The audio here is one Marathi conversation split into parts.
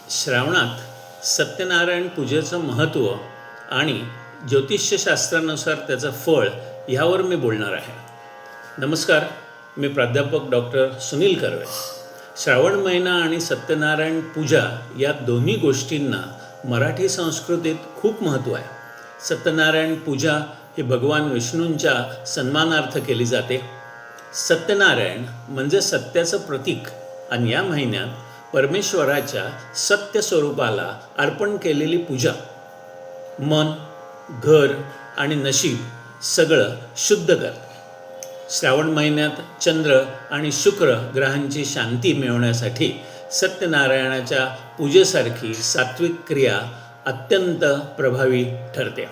श्रावणात सत्यनारायण पूजेचं महत्त्व आणि ज्योतिष्यशास्त्रानुसार त्याचं फळ ह्यावर मी बोलणार आहे. नमस्कार, मी प्राध्यापक डॉक्टर सुनील कर्वे. श्रावण महिना आणि सत्यनारायण पूजा या दोन्ही गोष्टींना मराठी संस्कृतीत खूप महत्त्व आहे. सत्यनारायण पूजा ही भगवान विष्णूंच्या सन्मानार्थ केली जाते. सत्यनारायण म्हणजे सत्याचं प्रतीक आणि या महिन्यात परमेश्वराच्या सत्य स्वरूपाला अर्पण केलेली पूजा मन, घर आणि नशीब सगळं शुद्ध करते. श्रावण महिन्यात चंद्र आणि शुक्र ग्रहांची शांती मिळवण्यासाठी सत्यनारायणाच्या पूजेसारखी सात्विक क्रिया अत्यंत प्रभावी ठरते.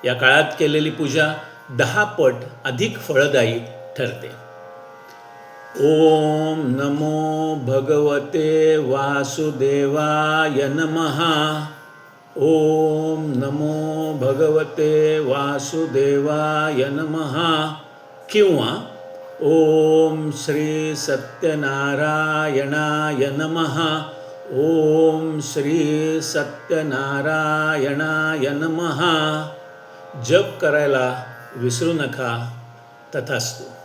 या काळात केलेली पूजा 10 पट अधिक फळदायी ठरते. ओम नमो भगवते वासुदेवाय नमः. ओम नमो भगवते वासुदेवाय नमः. किंवा ओम श्री सत्यनारायणाय नमः. ओम श्री सत्यनारायणाय नमः. जप करायला विसरू नका. तथास्तु.